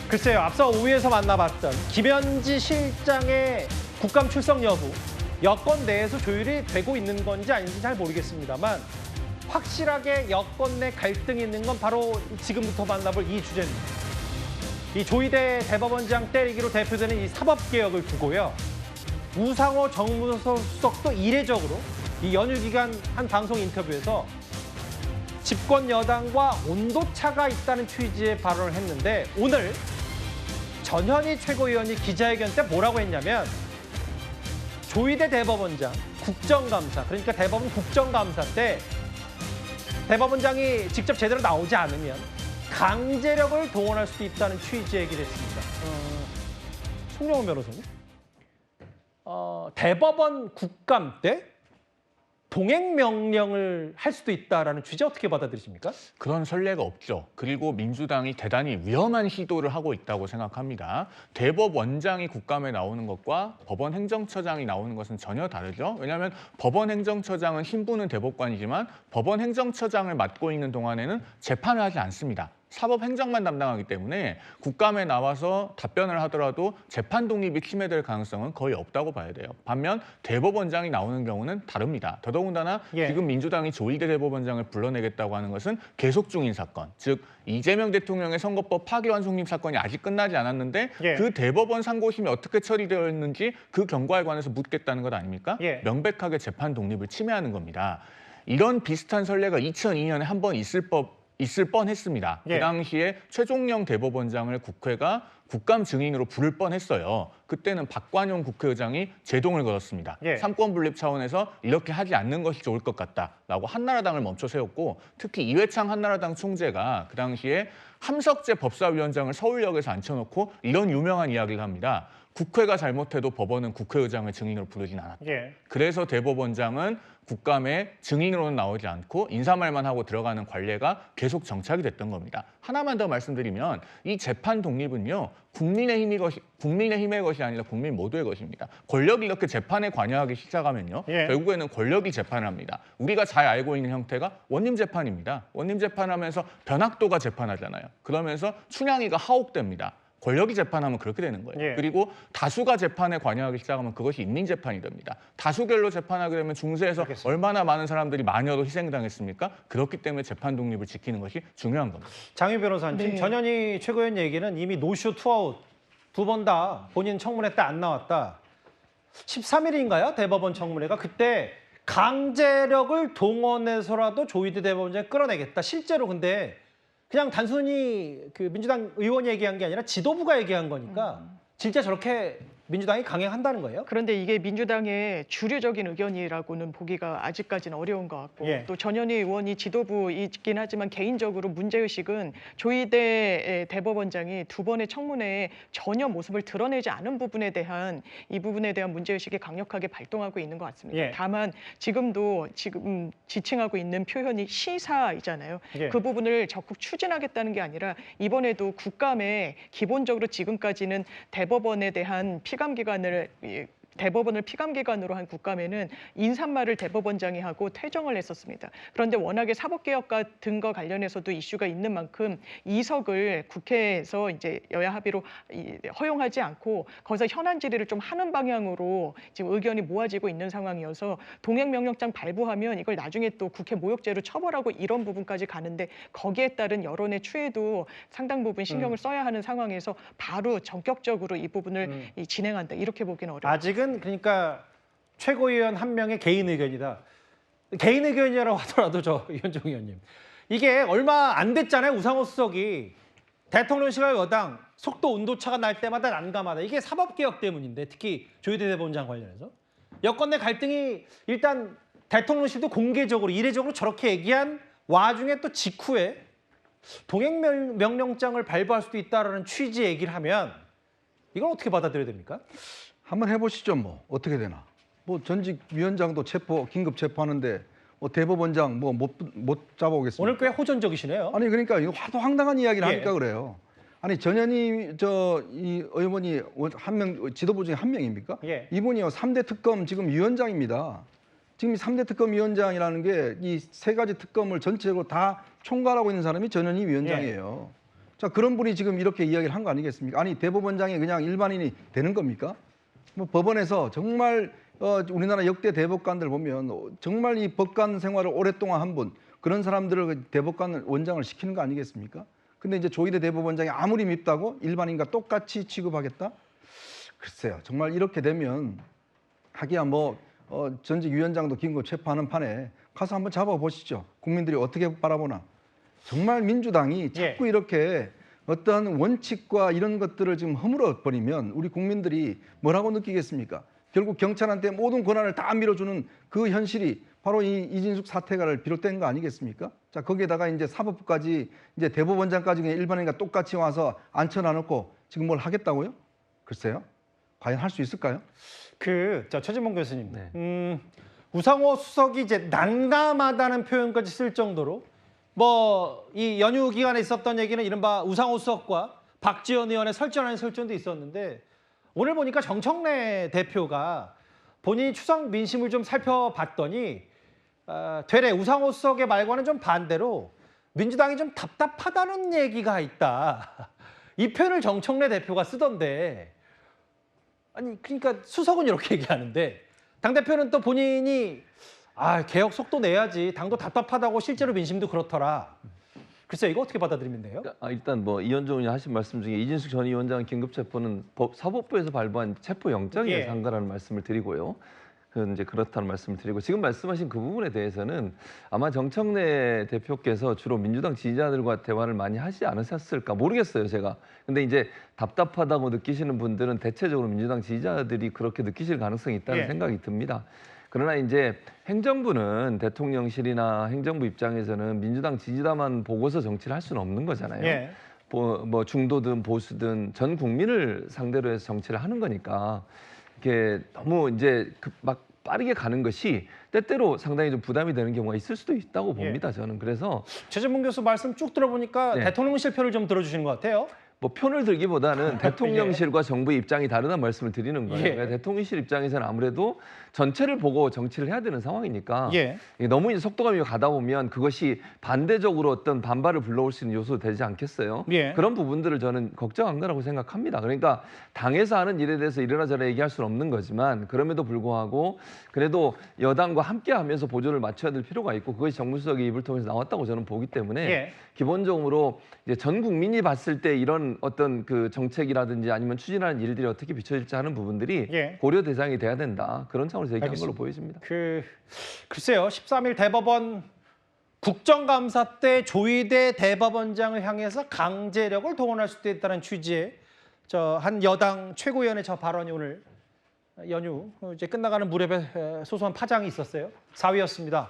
글쎄요, 앞서 5위에서 만나봤던 김현지 실장의 국감 출석 여부, 여권 내에서 조율이 되고 있는 건지 아닌지 잘 모르겠습니다만 확실하게 여권 내 갈등이 있는 건 바로 지금부터 만나볼 이 주제입니다. 이 조희대 대법원장 때리기로 대표되는 이 사법개혁을 두고요. 우상호 정무수석도 이례적으로 이 연휴 기간 한 방송 인터뷰에서 집권 여당과 온도차가 있다는 취지의 발언을 했는데 오늘 전현희 최고위원이 기자회견 때 뭐라고 했냐면 조희대 대법원장 국정감사, 그러니까 대법원 국정감사 때 대법원장이 직접 제대로 나오지 않으면 강제력을 동원할 수도 있다는 취지의 얘기를 했습니다. 송영훈 변호사님, 대법원 국감 때 동행 명령을 할 수도 있다라는 취지 어떻게 받아들이십니까? 그런 선례가 없죠. 그리고 민주당이 대단히 위험한 시도를 하고 있다고 생각합니다. 대법원장이 국감에 나오는 것과 법원 행정처장이 나오는 것은 전혀 다르죠. 왜냐하면 법원 행정처장은 신부는 대법관이지만 법원 행정처장을 맡고 있는 동안에는 재판을 하지 않습니다. 사법 행정만 담당하기 때문에 국감에 나와서 답변을 하더라도 재판 독립이 침해될 가능성은 거의 없다고 봐야 돼요. 반면 대법원장이 나오는 경우는 다릅니다. 더더군다나 지금 민주당이 조희대 대법원장을 불러내겠다고 하는 것은 계속 중인 사건, 즉 이재명 대통령의 선거법 파기환 속립 사건이 아직 끝나지 않았는데 그 대법원 상고심이 어떻게 처리되어 있는지 그 경과에 관해서 묻겠다는 것 아닙니까? 명백하게 재판 독립을 침해하는 겁니다. 이런 비슷한 선례가 2002년에 한 번 있을 뻔했습니다. 그 당시에 최종령 대법원장을 국회가 국감 증인으로 부를 뻔했어요. 그때는 박관용 국회의장이 제동을 걸었습니다. 삼권 분립 차원에서 이렇게 하지 않는 것이 좋을 것 같다라고 한나라당을 멈춰 세웠고, 특히 이회창 한나라당 총재가 그 당시에 함석재 법사위원장을 서울역에서 앉혀놓고 이런 유명한 이야기를 합니다. 국회가 잘못해도 법원은 국회의장을 증인으로 부르진 않았다. 그래서 대법원장은 국감에 증인으로는 나오지 않고 인사말만 하고 들어가는 관례가 계속 정착이 됐던 겁니다. 하나만 더 말씀드리면 이 재판 독립은요, 국민의힘의 것이 아니라 국민 모두의 것입니다. 권력이 이렇게 재판에 관여하기 시작하면요, 결국에는 권력이 재판을 합니다. 우리가 잘 알고 있는 형태가 원님 재판입니다. 원님 재판하면서 변학도가 재판하잖아요. 그러면서 춘향이가 하옥됩니다. 권력이 재판하면 그렇게 되는 거예요. 그리고 다수가 재판에 관여하기 시작하면 그것이 인민재판이 됩니다. 다수결로 재판하게 되면 중세에서 얼마나 많은 사람들이 마녀로 희생당했습니까? 그렇기 때문에 재판 독립을 지키는 것이 중요한 겁니다. 장유 변호사님, 전현희 최고위원 얘기는 이미 노쇼 투아웃 두 번 다 본인 청문회 때 안 나왔다. 13일인가요? 대법원 청문회가. 그때 강제력을 동원해서라도 조희대 대법원장을 끌어내겠다. 실제로 근데 그냥 단순히 그 민주당 의원이 얘기한 게 아니라 지도부가 얘기한 거니까 진짜 저렇게 민주당이 강행한다는 거예요? 그런데 이게 민주당의 주류적인 의견이라고는 보기가 아직까지는 어려운 것 같고 또 전현희 의원이 지도부이긴 하지만 개인적으로 문제의식은 조희대 대법원장이 두 번의 청문회에 전혀 모습을 드러내지 않은 부분에 대한 이 부분에 대한 문제의식이 강력하게 발동하고 있는 것 같습니다. 다만 지금 지칭하고 있는 표현이 시사이잖아요. 그 부분을 적극 추진하겠다는 게 아니라 이번에도 국감에 기본적으로 지금까지는 대법원에 대한 대법원을 피감기관으로 한 국감에는 인사말을 대법원장이 하고 퇴정을 했었습니다. 그런데 워낙에 사법개혁 같은 거 관련해서도 이슈가 있는 만큼 이석을 국회에서 이제 여야 합의로 허용하지 않고 거기서 현안 질의를 좀 하는 방향으로 지금 의견이 모아지고 있는 상황이어서 동행명령장 발부하면 이걸 나중에 또 국회 모욕죄로 처벌하고 이런 부분까지 가는데 거기에 따른 여론의 추이도 상당 부분 신경을 써야 하는 상황에서 바로 전격적으로 이 부분을 진행한다. 이렇게 보기는 어렵습니다. 아직은 그러니까 최고위원 한 명의 개인 의견이다. 개인 의견이라고 하더라도 이현종 의원님, 이게 얼마 안 됐잖아요. 우상호 수석이 대통령실과 여당 속도 온도차가 날 때마다 난감하다. 이게 사법개혁 때문인데 특히 조희대 대법원장 관련해서 여권 내 갈등이 일단 대통령실도 공개적으로 이례적으로 저렇게 얘기한 와중에 또 직후에 동행명령장을 발부할 수도 있다는 취지의 얘기를 하면 이걸 어떻게 받아들여야 됩니까? 한번 해보시죠. 뭐 어떻게 되나. 뭐 전직 위원장도 긴급 체포하는데 뭐 대법원장 뭐 못 잡아오겠습니까? 오늘 꽤 호전적이시네요. 아니 그러니까 이거 하도 황당한 이야기를 하니까 그래요. 아니 전현희 이 의원이 한 명 지도부 중에 한 명입니까? 이분이요 3대 특검 지금 위원장입니다. 지금 3대 특검 위원장이라는 게 이 세 가지 특검을 전체적으로 다 총괄하고 있는 사람이 전현희 위원장이에요. 자, 그런 분이 지금 이렇게 이야기를 한 거 아니겠습니까? 아니, 대법원장이 그냥 일반인이 되는 겁니까? 뭐 법원에서 정말 우리나라 역대 대법관들 보면 정말 이 법관 생활을 오랫동안 한 분, 그런 사람들을 대법관 원장을 시키는 거 아니겠습니까? 근데 이제 조희대 대법원장이 아무리 밉다고 일반인과 똑같이 취급하겠다? 글쎄요, 정말 이렇게 되면 하기야 뭐 전직 위원장도 긴급 체포하는 판에 가서 한번 잡아보시죠. 국민들이 어떻게 바라보나. 정말 민주당이 자꾸 이렇게 어떤 원칙과 이런 것들을 지금 허물어 버리면 우리 국민들이 뭐라고 느끼겠습니까? 결국 경찰한테 모든 권한을 다 밀어주는 그 현실이 바로 이 이진숙 사태가를 비롯된 거 아니겠습니까? 자, 거기에다가 이제 사법부까지 이제 대법원장까지 그냥 일반인과 똑같이 와서 앉혀놔놓고 지금 뭘 하겠다고요? 글쎄요. 과연 할 수 있을까요? 최진봉 교수님, 우상호 수석이 이제 난감하다는 표현까지 쓸 정도로 뭐 이 연휴 기간에 있었던 얘기는 이른바 우상호 수석과 박지원 의원의 설전 아닌 설전도 있었는데 오늘 보니까 정청래 대표가 본인이 추석 민심을 좀 살펴봤더니 되레 우상호 수석의 말과는 좀 반대로 민주당이 좀 답답하다는 얘기가 있다. 이 표현을 정청래 대표가 쓰던데 아니 그러니까 수석은 이렇게 얘기하는데 당대표는 또 본인이 개혁 속도 내야지 당도 답답하다고 실제로 민심도 그렇더라. 글쎄 이거 어떻게 받아들이면 돼요? 일단 뭐 이현종 의원이 하신 말씀 중에 이진숙 전 위원장 긴급 체포는 사법부에서 발부한 체포 영장에 상가라는 말씀을 드리고요. 이제 그렇다는 말씀을 드리고 지금 말씀하신 그 부분에 대해서는 아마 정청래 대표께서 주로 민주당 지지자들과 대화를 많이 하지 않으셨을까 모르겠어요, 제가. 근데 이제 답답하다고 느끼시는 분들은 대체적으로 민주당 지지자들이 그렇게 느끼실 가능성이 있다는 생각이 듭니다. 그러나 이제 행정부는 대통령실이나 행정부 입장에서는 민주당 지지자만 보고서 정치를 할 수는 없는 거잖아요. 뭐 중도든 보수든 전 국민을 상대로 해서 정치를 하는 거니까 이게 너무 이제 막 빠르게 가는 것이 때때로 상당히 좀 부담이 되는 경우가 있을 수도 있다고 봅니다. 저는 그래서 최진봉 교수 말씀 쭉 들어보니까 대통령실 표를 좀 들어주시는 것 같아요. 뭐 편을 들기보다는 대통령실과 정부의 입장이 다르다는 말씀을 드리는 거예요. 대통령실 입장에서는 아무래도 전체를 보고 정치를 해야 되는 상황이니까 너무 이제 속도감이 가다 보면 그것이 반대적으로 어떤 반발을 불러올 수 있는 요소도 되지 않겠어요? 그런 부분들을 저는 걱정한 거라고 생각합니다. 그러니까 당에서 하는 일에 대해서 이래라 저래라 얘기할 수는 없는 거지만 그럼에도 불구하고 그래도 여당과 함께 하면서 보조를 맞춰야 될 필요가 있고 그것이 정무수석의 입을 통해서 나왔다고 저는 보기 때문에 기본적으로 이제 전 국민이 봤을 때 이런 어떤 그 정책이라든지 아니면 추진하는 일들이 어떻게 비춰질지 하는 부분들이 고려 대상이 돼야 된다. 그런 차원에서 얘기한 걸로 보여집니다. 글쎄요. 13일 대법원 국정감사 때 조희대 대법원장을 향해서 강제력을 동원할 수도 있다는 취지의 한 여당 최고위원의 발언이 오늘 연휴 이제 끝나가는 무렵에 소소한 파장이 있었어요. 4위였습니다.